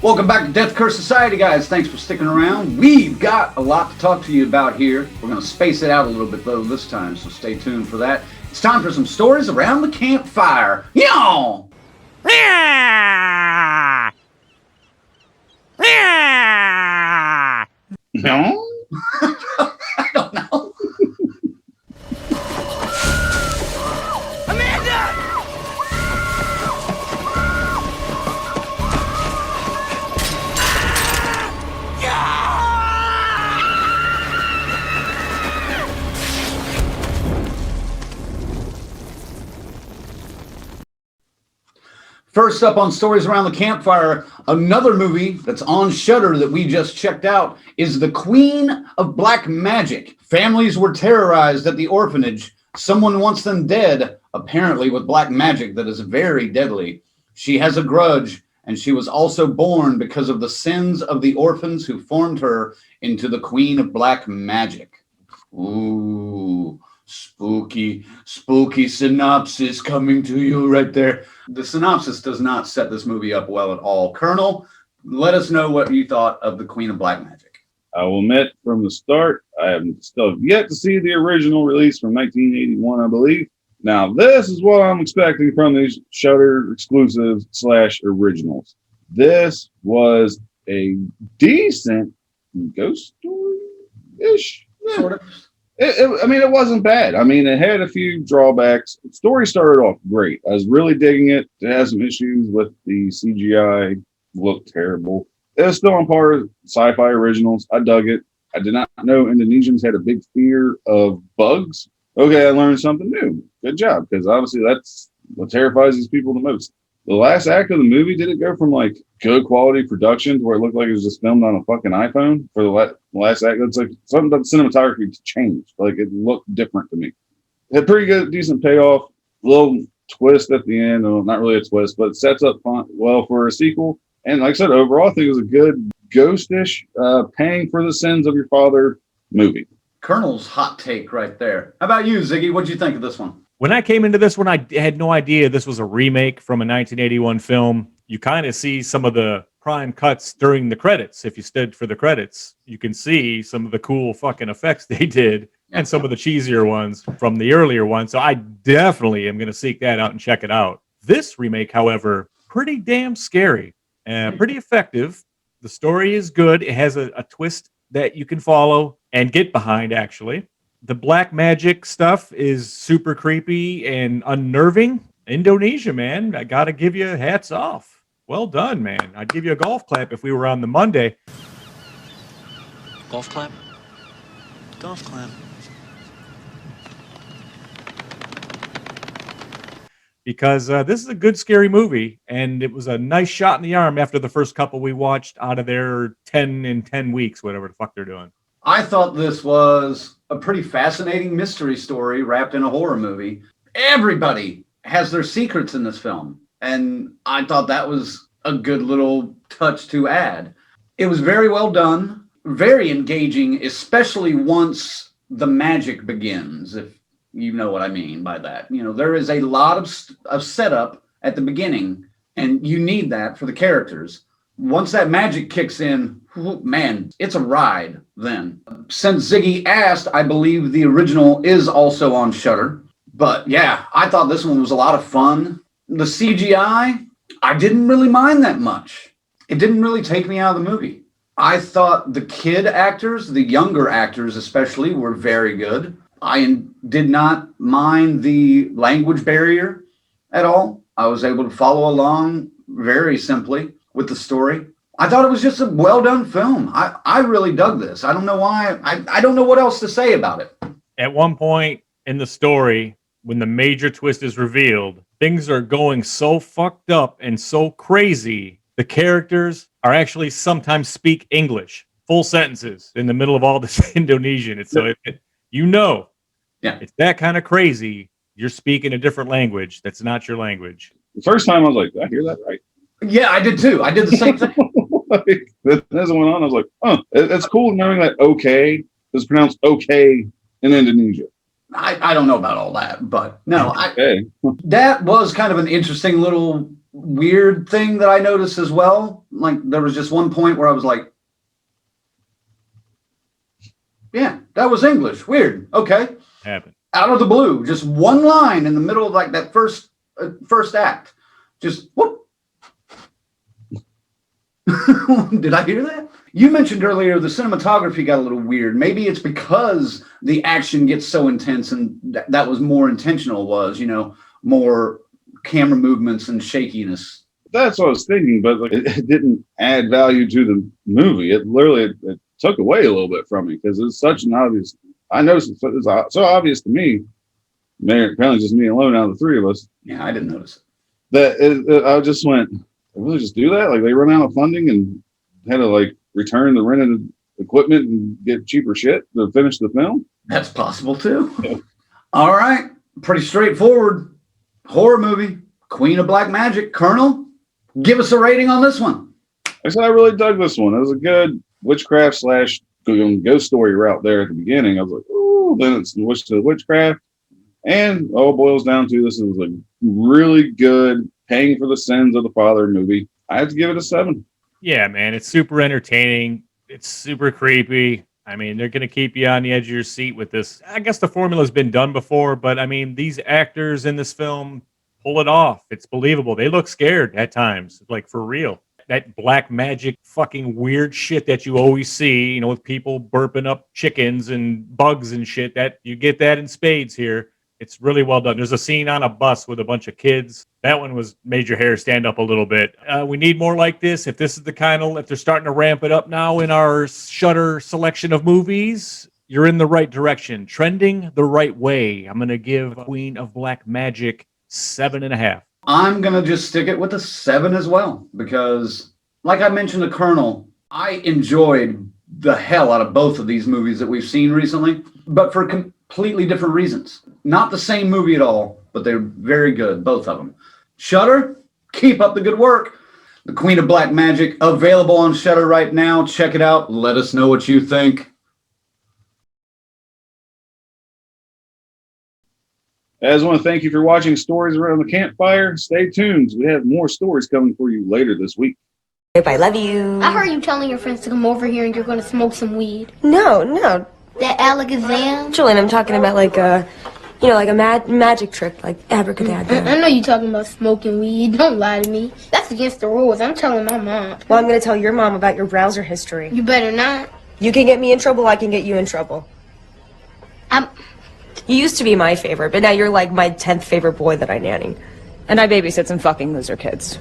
Welcome back to Death Curse Society, guys. Thanks for sticking around. We've got a lot to talk to you about here. We're going to space it out a little bit, though, this time, so stay tuned for that. It's time for some stories around the campfire. Yaw! No? I don't know. First up on Stories Around the Campfire, another movie that's on Shudder that we just checked out is The Queen of Black Magic. Families were terrorized at the orphanage. Someone wants them dead, apparently with black magic that is very deadly. She has a grudge, and she was also born because of the sins of the orphans who formed her into the Queen of Black Magic. Ooh. Spooky synopsis coming to you right there. The synopsis does not set this movie up well at all. Colonel, let us know what you thought of The Queen of Black Magic. I will admit from the start, I have still yet to see the original release from 1981, I believe. Now, this is what I'm expecting from these Shudder exclusives / originals. This was a decent ghost story-ish. Sort of. It wasn't bad. I mean, it had a few drawbacks. The story started off great. I was really digging it. It had some issues with the CGI. Looked terrible. It was still on par with sci-fi originals. I dug it. I did not know Indonesians had a big fear of bugs. Okay, I learned something new. Good job, because obviously that's what terrifies these people the most. The last act of the movie, did it go from like good quality production to where it looked like it was just filmed on a fucking iPhone for the last act? It's like something about the cinematography changed. Like it looked different to me. It had pretty good, decent payoff. Little twist at the end. Well, not really a twist, but it sets up well for a sequel. And like I said, overall, I think it was a good ghostish, paying for the sins of your father movie. Colonel's hot take right there. How about you, Ziggy? What'd you think of this one? When I came into this one, I had no idea this was a remake from a 1981 film. You kind of see some of the prime cuts during the credits. If you stood for the credits, you can see some of the cool fucking effects they did and some of the cheesier ones from the earlier ones. So I definitely am going to seek that out and check it out. This remake, however, pretty damn scary and pretty effective. The story is good. It has a twist that you can follow and get behind, actually. The black magic stuff is super creepy and unnerving. Indonesia, man, I got to give you hats off. Well done, man. I'd give you a golf clap if we were on the Monday. Golf clap? Golf clap. Because this is a good, scary movie, and it was a nice shot in the arm after the first couple we watched out of their 10 in 10 weeks, whatever the fuck they're doing. I thought this was a pretty fascinating mystery story wrapped in a horror movie. Everybody has their secrets in this film, and I thought that was a good little touch to add. It was very well done, very engaging, especially once the magic begins, if you know what I mean by that. You know, there is a lot of setup at the beginning, and you need that for the characters. Once that magic kicks in, man, it's a ride then. Since Ziggy asked, I believe the original is also on Shudder. But yeah, I thought this one was a lot of fun. The CGI, I didn't really mind that much. It didn't really take me out of the movie. I thought the kid actors, the younger actors especially, were very good. I did not mind the language barrier at all. I was able to follow along very simply with the story. I thought it was just a well-done film. I really dug this. I don't know why. I don't know what else to say about it. At one point in the story, when the major twist is revealed, things are going so fucked up and so crazy, the characters are actually sometimes speak English, full sentences in the middle of all this Indonesian. It's so, yeah, it's that kind of crazy. You're speaking a different language that's not your language. The first time I was like, did I hear that right? Yeah, I did too. I did the same thing. As it went on, I was like, oh, it's cool knowing that okay is pronounced okay in Indonesia. I don't know about all that, but no, okay. That was kind of an interesting little weird thing that I noticed as well. like there was just one point where I was like, yeah, that was English. Weird. Okay. Happened. Out of the blue, just one line in the middle of like that first act. Just whoop. Did I hear that? You mentioned earlier the cinematography got a little weird. Maybe it's because the action gets so intense, and that was more intentional, was, you know, more camera movements and shakiness. That's what I was thinking, but like, it didn't add value to the movie. It literally it took away a little bit from me because it's such an obvious. I noticed it's so obvious to me. Apparently, just me alone out of the three of us. Yeah, I didn't notice it. I just went, they really just do that? Like they run out of funding and had to like return the rented equipment and get cheaper shit to finish the film? That's possible too. Yeah. All right. Pretty straightforward. Horror movie. Queen of Black Magic. Colonel, give us a rating on this one. I said I really dug this one. It was a good witchcraft / ghost story route there at the beginning. I was like, ooh, then it's switched to witchcraft. And all it boils down to, this is a really good paying for the sins of the father movie. I have to give it a 7. Yeah, man, it's super entertaining. It's super creepy. I mean, they're going to keep you on the edge of your seat with this. I guess the formula's been done before, but I mean, these actors in this film pull it off. It's believable. They look scared at times, like for real. That black magic fucking weird shit that you always see, you know, with people burping up chickens and bugs and shit, that you get that in spades here. It's really well done. There's a scene on a bus with a bunch of kids. That one made your hair stand up a little bit. We need more like this. If this is the kind of, if they're starting to ramp it up now in our Shudder selection of movies, you're in the right direction, trending the right way. I'm going to give Queen of Black Magic 7.5. I'm going to just stick it with a 7 as well, because like I mentioned to Colonel, I enjoyed the hell out of both of these movies that we've seen recently, but for completely different reasons. Not the same movie at all, but they're very good, both of them. Shudder, keep up the good work. The Queen of Black Magic, available on Shudder right now. Check it out. Let us know what you think. As I want to thank you for watching Stories Around the Campfire. Stay tuned. We have more stories coming for you later this week. I love you. I heard you telling your friends to come over here and you're going to smoke some weed. No. That Alakazam? Julian, I'm talking about like a magic trick, like abracadabra. I know you're talking about smoking weed. Don't lie to me. That's against the rules. I'm telling my mom. Well, I'm going to tell your mom about your browser history. You better not. You can get me in trouble, I can get you in trouble. You used to be my favorite, but now you're like my 10th favorite boy that I nanny. And I babysit some fucking loser kids.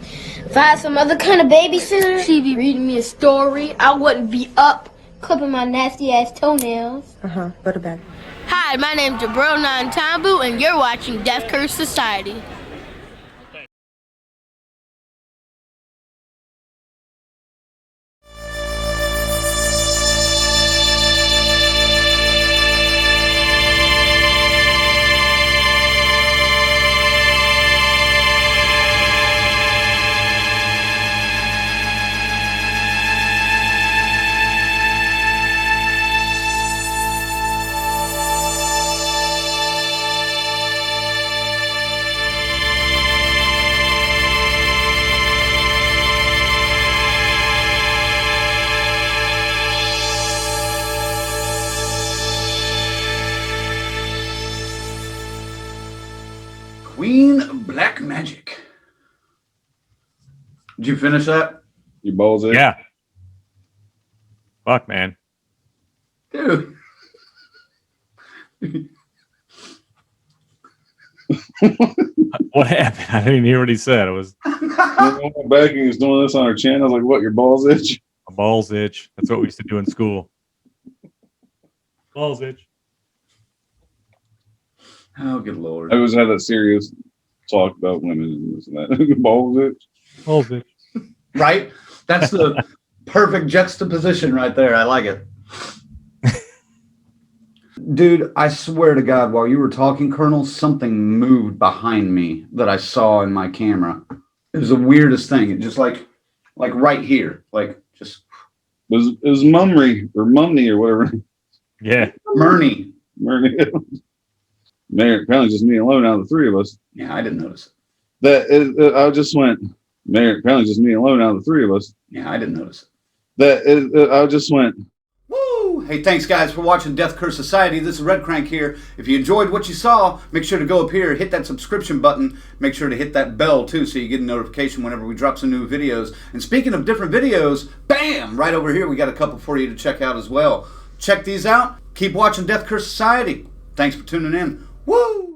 If I had some other kind of babysitter, she'd be reading me a story. I wouldn't be up clipping my nasty ass toenails. Go to bed. Hi, my name's Jabril Nantambu, and you're watching Death Curse Society. Queen of Black Magic. Did you finish that? Your balls in? Yeah. Fuck, man. Dude. What happened? I didn't hear what he said. It was Back and he was doing this on our chin. I was like, what, your balls itch? a balls itch. That's what we used to do in school. Balls itch. Oh, good Lord. I always had that serious talk about women and this and that. Balls itch. Balls itch. Right? That's the perfect juxtaposition right there. I like it. Dude, I swear to God, while you were talking, Colonel, something moved behind me that I saw in my camera. It was the weirdest thing. It just like right here. Like just It was Mumry or Mumney or whatever. Yeah. Murney. Man, apparently just me alone out of the three of us. Yeah, I didn't notice it. I just went, Man, apparently just me alone out of the three of us. Yeah, I didn't notice it. I just went, Woo! Hey, thanks guys for watching Death Curse Society. This is Red Crank here. If you enjoyed what you saw, make sure to go up here, hit that subscription button. Make sure to hit that bell too so you get a notification whenever we drop some new videos. And speaking of different videos, bam! Right over here we got a couple for you to check out as well. Check these out. Keep watching Death Curse Society. Thanks for tuning in. Woo!